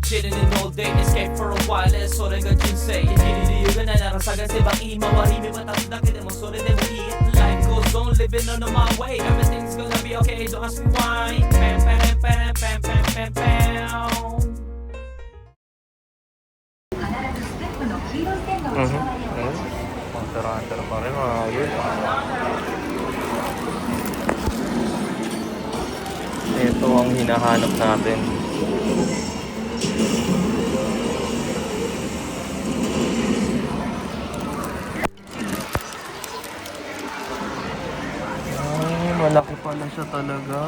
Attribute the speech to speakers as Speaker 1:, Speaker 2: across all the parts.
Speaker 1: chilling in all day, escape for a while, それが人生生きる理由がないなら探せばいい周り見渡すだけでもそれでもいい Life goes on, living on my way, everything's gonna be okay, don't ask me why. Pam pam pam pam pam pam pam.
Speaker 2: Hunter pa rin mga yun. Ito ang hinahanap natin. Ay, malaki pala siya talaga.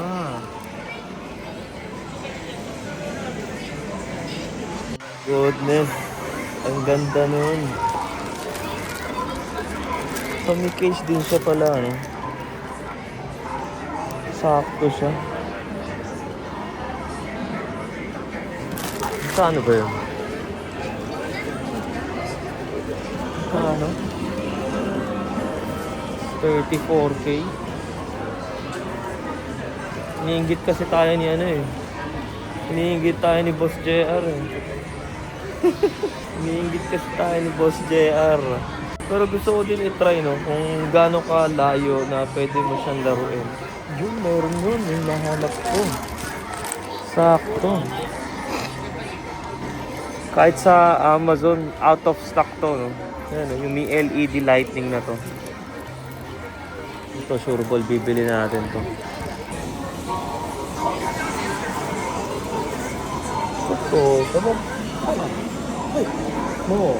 Speaker 2: Goodness, ang ganda nun. So may case din siya pala, no? Sakto siya. Saan ba yun? Ano? 34K. Iniinggit kasi tayo ni ano eh. Iniinggit tayo ni Boss JR eh. Iniinggit kasi tayo ni Boss JR. Pero gusto ko din i-try, no? Kung gaano ka layo na pwede mo siyang laruin. Yun, meron yun. Yung nahanap ko. Sakto. Kahit sa Amazon, out of stock to, no? Yan, yung may LED lighting na to. Ito, sure ball, bibili natin to. Ito, sabang, no.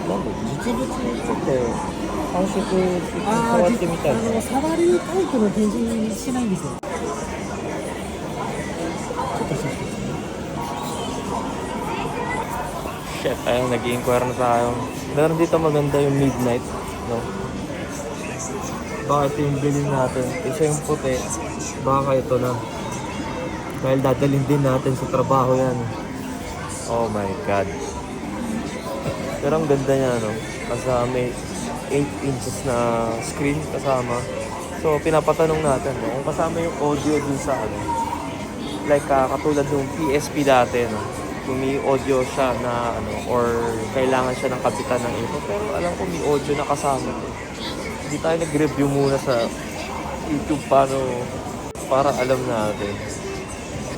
Speaker 2: なんか実物にちょっと感触触ってみたいな。
Speaker 3: 触るタイプの展示してないんですよ。ちょっと失礼しますね。
Speaker 2: Shit, ayun, nag-i-inquire na tayo. Meron dito maganda yung midnight, no? Baka ito yung bilhin natin. Isa yung puti, baka ito na. Dahil dadalhin din natin sa trabaho yan. Oh my God. Pero ang ganda niya, no? Kasama may 8 inches na screen kasama. So, pinapatanong natin, no? Kung kasama yung audio dun sa ano. Like, katulad ng PSP dati, no? Kung may audio siya na, ano, or kailangan siya ng kapitan ng info. Pero alam ko may audio na kasama. Hindi tayo nag-review muna sa YouTube paano, para alam natin.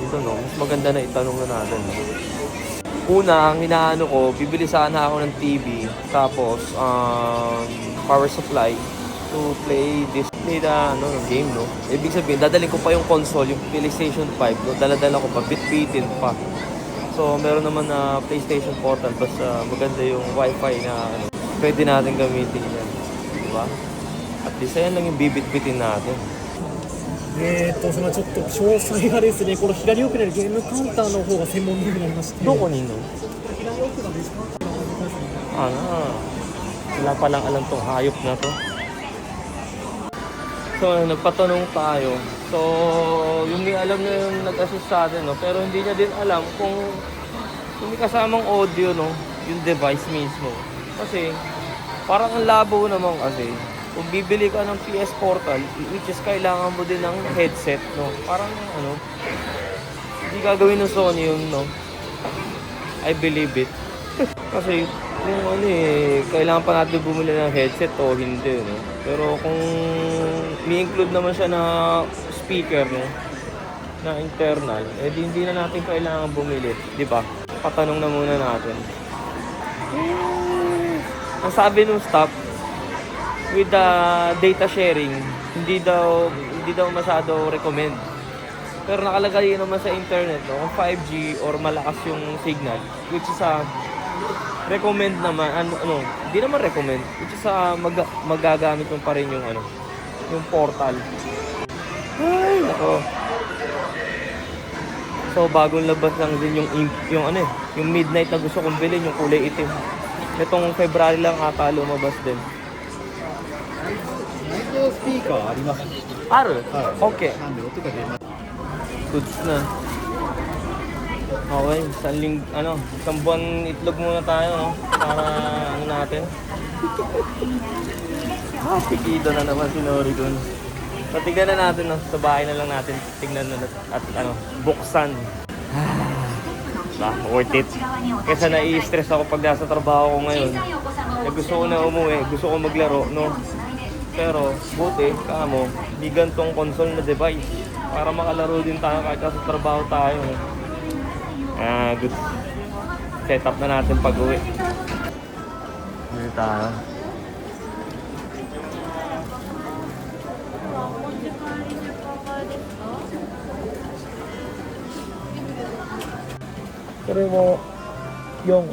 Speaker 2: Ito, no? Mas maganda na itanong na natin, no? Una, ang hinaano ko, bibili sana ako ng TV, tapos power supply to play na game, no? Ibig sabihin, dadalhin ko pa yung console, yung PlayStation 5, no? Dala-dala ko pa, bit-bitin pa. So, meron naman na PlayStation Portal, basta maganda yung Wi-Fi na pwede natin gamitin yan. Diba? At least, ayan lang yung bibit-bitin natin.
Speaker 3: そのちょっと詳細がですね、この左奥にあるゲームカウンターの方が専門になりまして。
Speaker 2: どこにいんの?
Speaker 3: 左奥のディスカウンターの方がですね。
Speaker 2: Wala palang alam tong hayop na to. So, nagpatanong tayo. So, yung may alam na yung nag-assist sa atin, no? Pero hindi niya din alam kung may kasamang audio, no? Yung device mismo. Kasi, parang ang labo naman kasi. Kung bibili ka ng PS Portal, which is kailangan mo din ng headset, no? Parang, hindi gagawin ng Sony yun, no? I believe it. Kasi, kung kailangan pa natin bumili ng headset o hindi, no? Pero kung may include naman siya na speaker, no? Na internal, hindi na natin kailangan bumili, di ba? Patanong na muna natin. Ang sabi nung staff, with the data sharing, hindi daw masyado recommend. Pero nakalagay naman sa internet, no, kung 5G or malakas yung signal, which is recommend naman, hindi naman recommend, which is magagamit mo pa rin yung yung portal. Ay, nako. So bagong labas lang din yung midnight na gusto kong bilhin, yung kulay itim. Itong February lang ata lumabas din.
Speaker 3: スピーカーあります。
Speaker 2: ある？
Speaker 3: はい。
Speaker 2: Okay.
Speaker 3: なんで音が出ます。
Speaker 2: Goods na. Okay, isang buwan itlog muna tayo, no? Para natin. Pikido na naman si Nori dun. Patignan na natin, no? Sa bahay na lang natin tignan na at buksan. Diba? Worth it. Kesa nai-stress ako pag nasa trabaho ko ngayon. Gusto ko na umuwi, gusto ko maglaro, no? Pero, buti, kamo, may gantong console na device para makalaro din tayo kahit nasa trabaho tayo. Good. Set up na natin pag-uwi. Dito tayo. Pero mo, yung...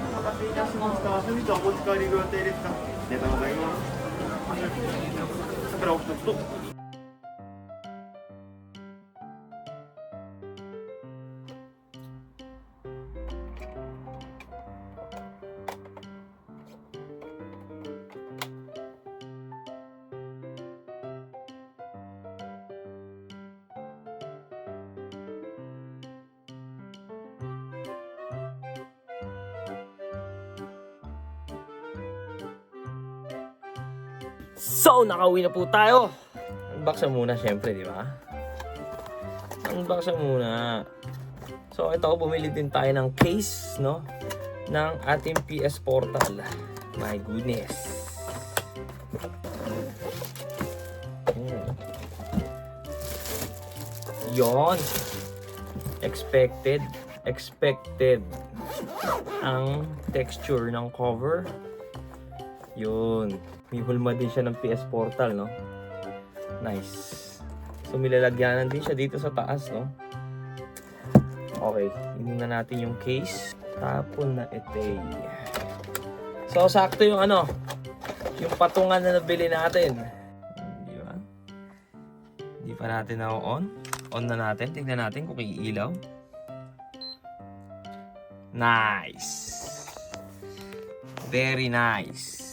Speaker 2: So, nakauwi na po tayo. Unboxan muna syempre, di ba? Unboxan muna. So, ito, bumili din tayo ng case, no? Ng ating PS Portal. My goodness. Yon. Expected ang texture ng cover. Yun. May hulma din siya ng PS Portal, no? Nice. So, milalagyanan din siya dito sa taas, no? Okay. Inin na natin yung case. Tapon na ete. So, sakto yung ano, yung patungan na nabili natin. Di ba? Di pa natin na-on. On na natin. Tignan natin kung iilaw. Nice. Very nice.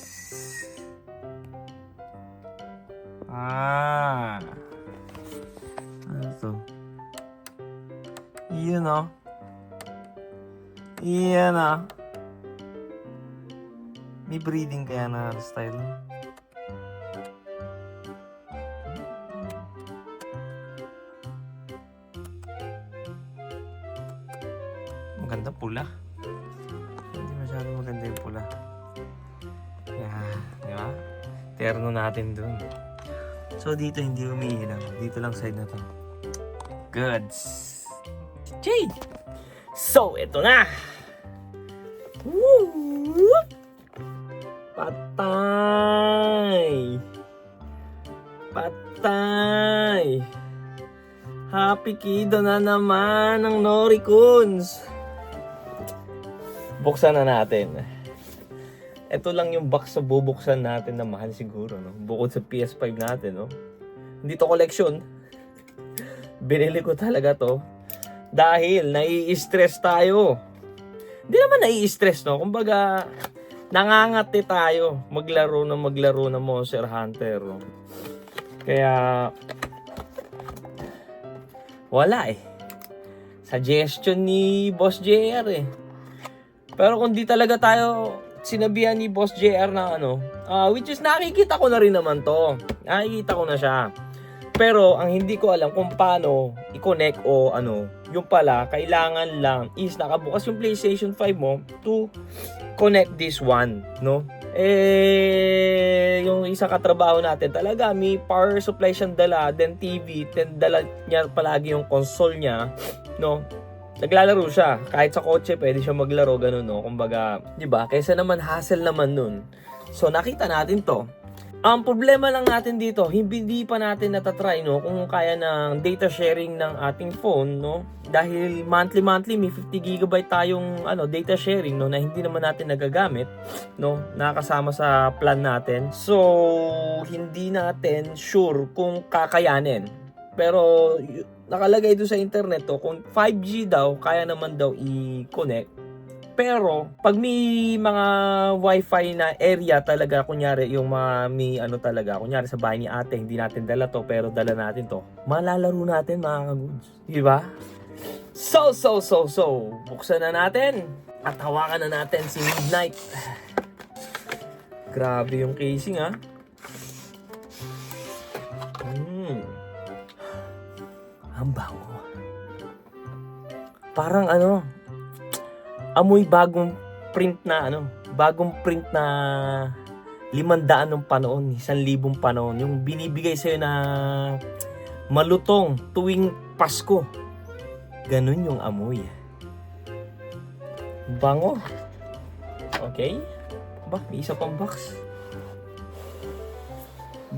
Speaker 2: Ano to? Iyan o. Iyan o. May breathing kaya na style. Maganda pula. Hindi masyado maganda yung pula. Yeah, di ba? Terno natin dun. So, dito hindi umiilaw. Dito lang side na to. Goods. Jay! So, ito na! Woo! Patay! Patay! Happy Kido na naman ng Norikuns! Buksan na natin. Ito lang yung box na bubuksan natin na mahal siguro, no? Bukod sa PS5 natin, no? Hindi to collection. Binili ko talaga to dahil nai-stress tayo. Hindi naman nai-stress, no? Kumbaga, nangangati tayo maglaro ng Monster Hunter, no? Kaya, wala eh. Suggestion ni Boss JR eh. Pero kung di talaga tayo sinabihan ni Boss JR na ano, which is nakikita ko na rin naman to. Nakikita ko na siya. Pero ang hindi ko alam kung paano i-connect o ano, yung pala, kailangan lang is nakabukas yung PlayStation 5 mo to connect this one, no? Yung isang katrabaho natin talaga, may power supply siyang dala, then TV, then dala niya palagi yung console niya, no? Naglalaro siya. Kahit sa kotse, pwede siya maglaro, ganun, no? Kumbaga, di ba? Kaysa naman, hassle naman nun. So, nakita natin to. Ang problema lang natin dito, hindi pa natin natatry, no? Kung kaya ng data sharing ng ating phone, no? Dahil monthly, may 50 GB tayong data sharing, no? Na hindi naman natin nagagamit, no? Nakasama sa plan natin. So, hindi natin sure kung kakayanin. Pero, nakalagay doon sa internet to, kung 5G daw, kaya naman daw i-connect. Pero, pag may mga wifi na area talaga, kunyari, yung mga may talaga, kunyari sa bahay ni ate, hindi natin dala to, pero dala natin to, malalaro natin mga kaguds. Diba? So, buksan na natin. At hawakan na natin si Midnight. Grabe yung casing, ha? Ang bango. Parang amoy bagong print na bagong print na 500 ng panahon, 1,000 panahon. Yung binibigay sa'yo na malutong tuwing Pasko. Ganun yung amoy. Bango. Okay. Ba, may isa pang box.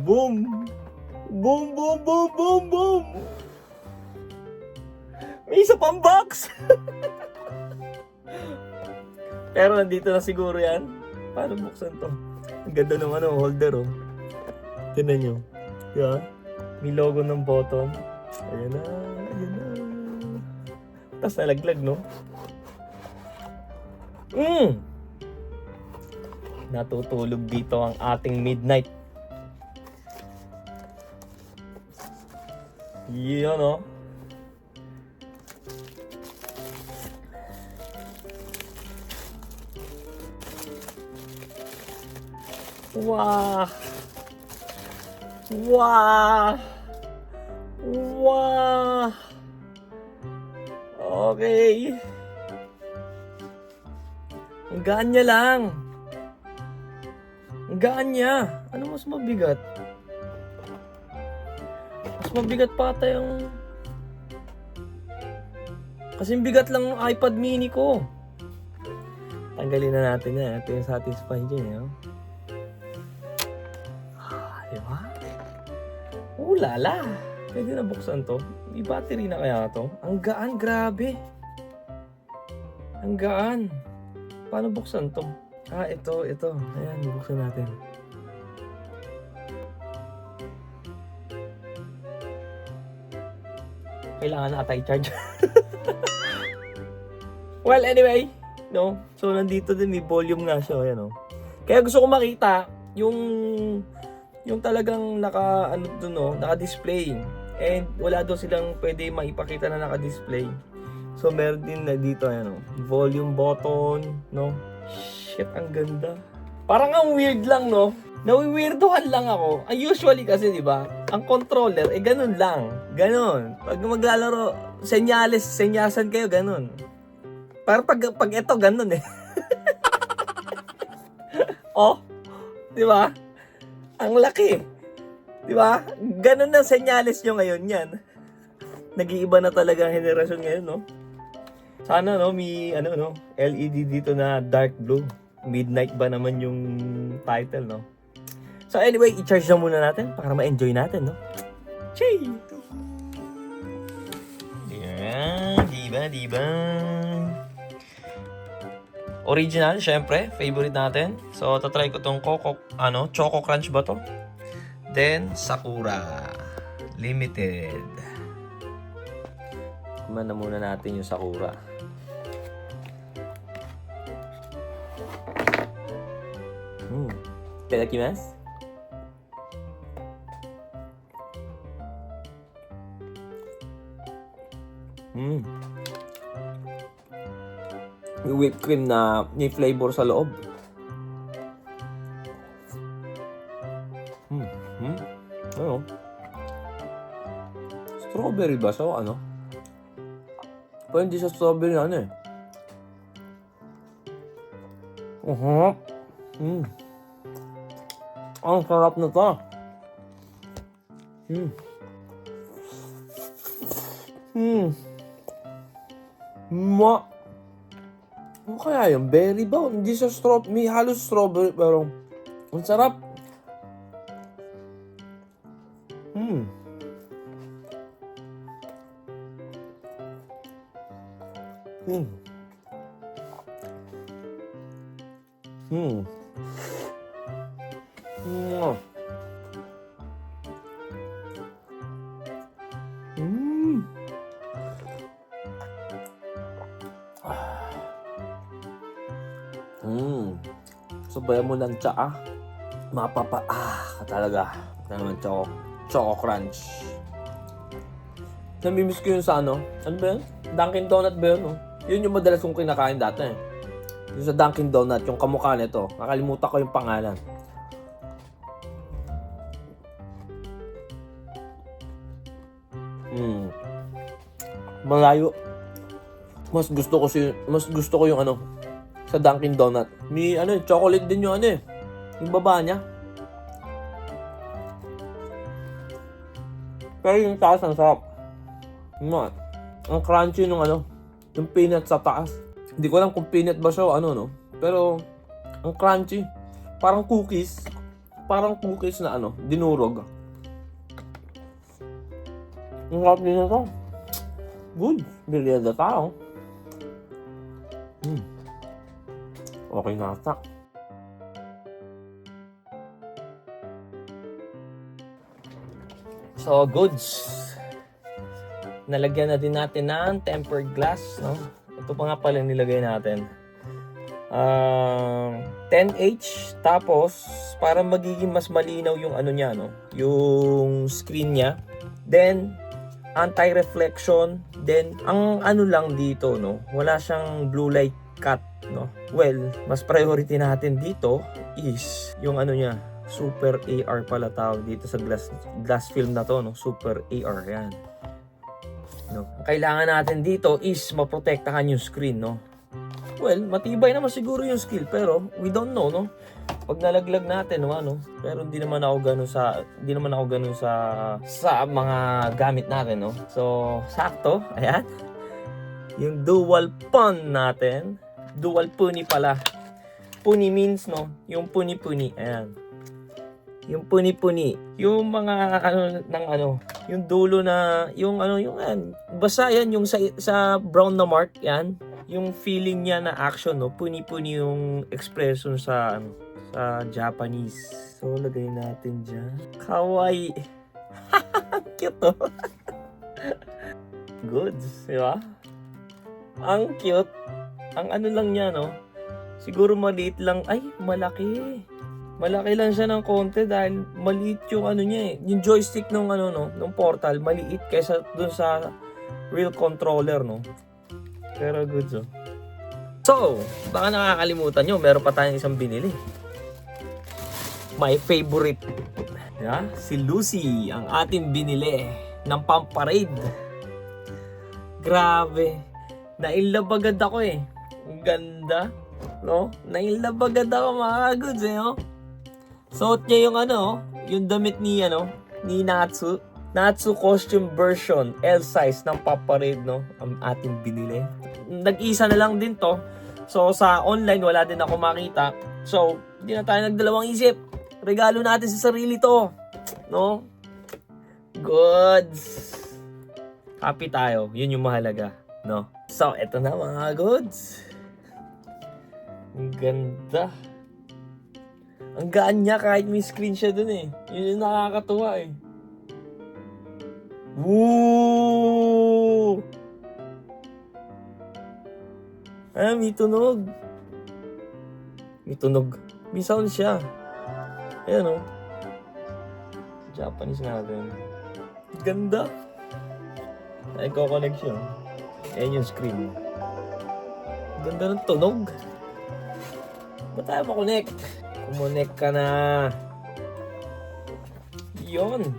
Speaker 2: Boom! Boom, boom, boom, boom, boom! May isa pang box! Pero nandito na siguro yan. Paano buksan to? Ang ganda ng holder, oh. Tignan nyo. Diba? May logo ng button. Ayan na, ayan na. Tapos nalaglag, no? Natutulog dito ang ating midnight. Yun, oh. Wow! Wow! Wow! Okay. Ang gaan niya lang. Ang gaan niya. Ano mas mabigat? Mas mabigat pa ata yung... Kasing bigat lang ng iPad mini ko. Tanggalin na natin yan. Ito yung satisfy dyan, eh. Diba? Lala. Pwede na buksan to. May battery na kaya to? Ang gaan, grabe. Ang gaan. Paano buksan to? Ito. Ayan, buksan natin. Kailangan na ata i-charge. Well, anyway. No? So, nandito din. May volume nga siya. Ayan, oh. Kaya gusto ko makita yung talagang naka-display. And wala daw silang pwede maipakita na naka-display. So meron din na dito volume button, no? Shit, ang ganda. Parang ang weird lang, no? Nawi-weirdohan lang ako. Usually kasi, di ba? Ang controller, ganun lang. Ganun. Pag maglalaro, senyasan kayo, ganun. Parang pag ito, ganun eh. Oh, di ba? Ang laki. Di ba? Ganun ang senyales nyo ngayon yan. Nag-iiba na talaga ang henerasyon ngayon, no? Sana, no, may, LED dito na dark blue. Midnight ba naman yung title, no? So, anyway, i-charge na muna natin para ma-enjoy natin, no? Chee! Diba? Original, syempre, favorite natin. So, tatry ko tong Choco Crunch ba to? Then, Sakura Limited. Kuman na muna natin yung Sakura. Itadakimasu. Yung whipped cream na may flavor sa loob. Ano? Strawberry ba? So, Pero hindi sa strawberry na eh. Ang sarap na to. Ano kaya yung berry ba? Hindi sa strawberry. May halos strawberry pero ang sarap. Sabayan mo ng tsaa. Talaga. Naman Choco Crunch. Namimiss ko yun sa ano ba yun? Dunkin Donut ba yun? No? Yun yung madalas kong kinakain dati. Yung sa Dunkin Donut, yung kamukha nito. Nakalimutan ko yung pangalan. Malayo. Mas gusto ko yung ano, sa Dunkin Donut. May ano, chocolate din yung ano eh. Yung baba niya. Pero yung taas ang sarap. Ang crunchy nung ano, yung peanut sa taas. Hindi ko alam kung peanut ba siya o ano, no? Pero, ang crunchy. Parang cookies. Parang cookies na ano, dinurog. Ang sarap din ito. Good. Merienda tayo. Okay na ata. So, goods. Nalagyan na din natin ng tempered glass, no? Ito pa nga pala nilagay natin. 10H. Tapos, para magiging mas malinaw yung ano niya, no? Yung screen niya. Then, anti-reflection. Then, ang ano lang dito, no? Wala siyang blue light cut, no? Well, mas priority natin dito is yung ano niya. Super AR pala tawag dito sa glass film na to, no? Super AR, yan. No? Ang kailangan natin dito is maprotektahan yung screen, no? Well, matibay naman siguro yung skill, pero we don't know, no? Pag nalaglag natin, no, ano? Pero hindi naman ako ganun sa mga gamit natin, no? So, sakto, ayan. Yung dual pun natin. Dual puni pala. Puni means, no? Yung puni-puni, ayan. Yung puni-puni, yung mga ano ng ano, yung dulo na yung ano, yung basta yan yung sa brown na mark yan, yung feeling niya na action, no, puni-puni yung expression sa ano, sa Japanese. So lagay natin diyan. Kawaii. Cute to. Goods, di ba? Ang cute. Ang ano lang niya, no? Siguro maliit lang, ay malaki. Malaki lang siya ng konti dahil maliit yung ano niya eh. Yung joystick nung ano, no, nung Portal, maliit kaysa dun sa real controller, no. Pero good, oh. So, baka nakakalimutan nyo, meron pa tayong isang binili. My favorite. Yeah? Si Lucy, ang ating binili ng Pamparade. Grabe. Nainlove agad ako eh. Ang ganda. No? Nainlove agad ako mga goods eh, oh. Suot niya yung ano, yung damit ni ano, ni Natsu. Natsu costume version, L size ng Pamparade, no? Ang ating binili. Nag-isa na lang din to. So sa online wala din ako makita. So, hindi na tayo nagdalawang isip. Regalo natin sa sarili to, no? Goods. Happy tayo, yun yung mahalaga, no? So, eto na mga goods. Ang ganda. Ang gaan niya kahit may screen siya dun eh. Yun yung nakakatuwa eh. Woo! Ah, may tunog. May tunog. May sound siya. Ayan o. Japanese natin. Ganda. Ay, ko-connect siya. Ayan yung screen. Ganda ng tunog. Ba't tayo makonect? Kumonek ka na. Yun.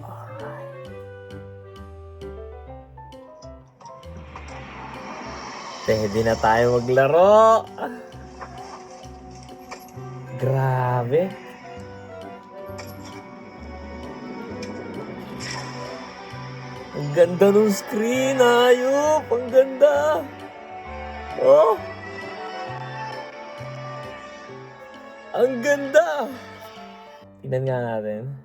Speaker 2: Alright. Pwede na tayo maglaro. Grabe. Ang ganda ng screen, ayop! Ang ganda! Oh! Ang ganda! Tignan nga natin.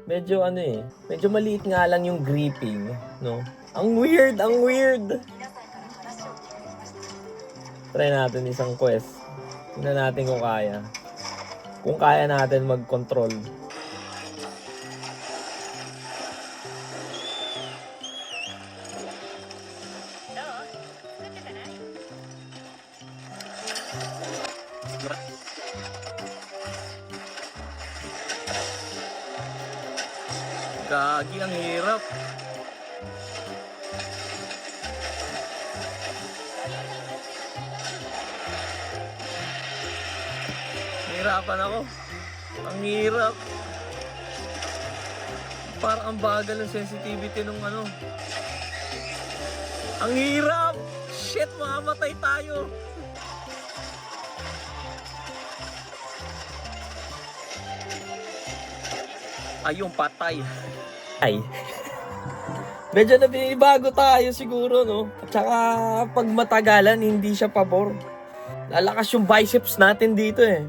Speaker 2: Medyo ano eh, medyo maliit nga lang yung gripping, no? Ang weird! Ang weird! Try natin isang quest. Tignan natin kung kaya. Kung kaya natin mag-control. Gagi, ang hirap. Hirapan ako. Ang hirap. parang ang bagal ng sensitivity nung ano. Ang hirap! Shit, mamamatay tayo! Ayun, patay. Ay. Medyo nabibago tayo siguro, no? At saka pag matagalan, hindi siya pabor. Lalakas yung biceps natin dito eh.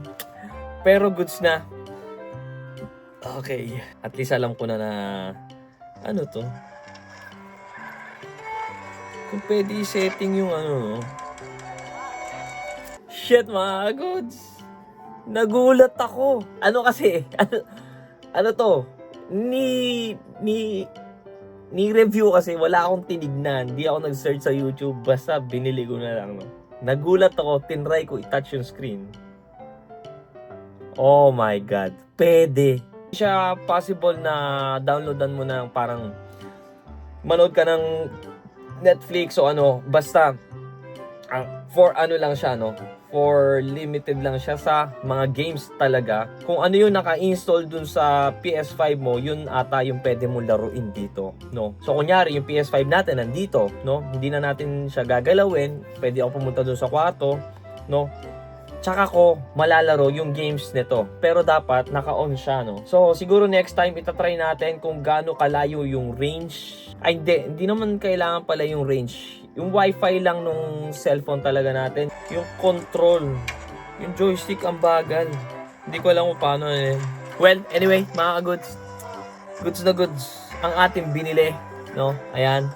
Speaker 2: Pero goods na. Okay. At least alam ko na ano to. Kung pwede i-setting yung ano, no? Shit, mga goods. Nagulat ako. Ano kasi? Ano to? Ni-review kasi wala akong tinignan. Hindi ako nag-search sa YouTube. Basta binili ko na lang, no? Nagulat ako. Tinry ko i-touch yung screen. Oh my God. Pwede. Hindi siya possible na downloadan mo na parang manood ka ng Netflix o ano. Basta for ano lang siya, no? For limited lang siya sa mga games talaga. Kung ano yung naka-install dun sa PS5 mo, yun ata yung pwede mo laruin dito, no? So kunyari yung PS5 natin nandito, no? Hindi na natin siya gagalawin. Pwede ako pumunta dun sa kwarto, no? Tsaka ko malalaro yung games nito. Pero dapat naka-on siya, no? So siguro next time itatry natin kung gaano kalayo yung range. Ay hindi naman kailangan pala yung range. Yung wifi lang nung cellphone talaga natin. Yung control. Yung joystick ang bagal. Hindi ko alam kung paano eh. Well, anyway, mga goods. Goods na goods. Ang ating binili. No? Ayan.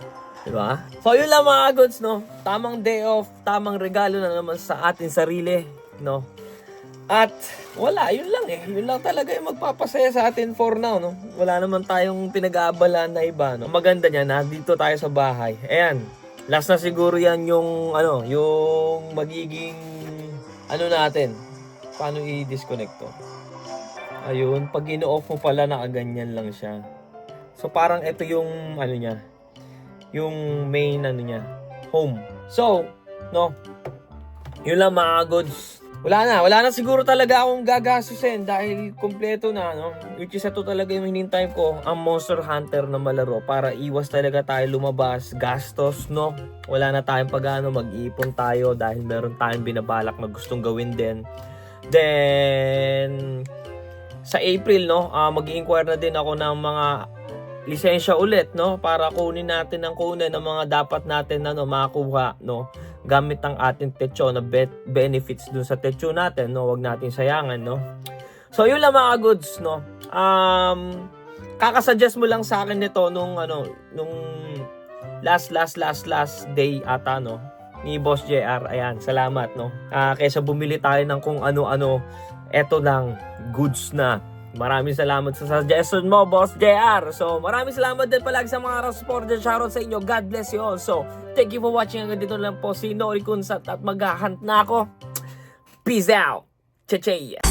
Speaker 2: Diba? So, yun lang mga goods, no? Tamang day off. Tamang regalo na naman sa ating sarili. No? At, wala. Yun lang eh. Yun lang talaga yung magpapasaya sa atin for now, no? Wala naman tayong pinag-aabalaan na iba, no? Maganda niya na dito tayo sa bahay. Ayan. Last na siguro yan yung ano, yung magiging ano natin. Paano i-disconnect to? Ayun, pag ino-off mo pala nakaganyan lang siya. So parang ito yung ano niya. Yung main ano niya, home. So, no. Yun lang mga goods. Wala na siguro talaga akong gagasusin dahil kompleto na, no? Which is ito talaga yung hinintay ko, ang Monster Hunter na malaro para iwas talaga tayo lumabas, gastos, no? Wala na tayong pag-ano, mag-iipon tayo dahil meron tayong binabalak na gustong gawin din. Then, sa April, no, mag-i-inquire na din ako ng mga lisensya ulit, no? Para kunin natin ng mga dapat natin na makuha, no? Gamit ang ating techo na benefits dun sa techo natin, no? Huwag natin sayangan, no? So, yun lang mga goods, no? Kakasuggest mo lang sa akin nito nung last day ata, no? Ni Boss JR. Ayan, salamat, no? Kaysa bumili tayo ng kung ano-ano, eto lang, goods na. Maraming salamat sa suggestion mo, Boss JR. So, maraming salamat din palagi sa mga supporter. Shoutout sa inyo. God bless you all. So, thank you for watching. Hanggang dito lang po si Nori Kunsat at maghahunt na ako. Peace out. Che-che.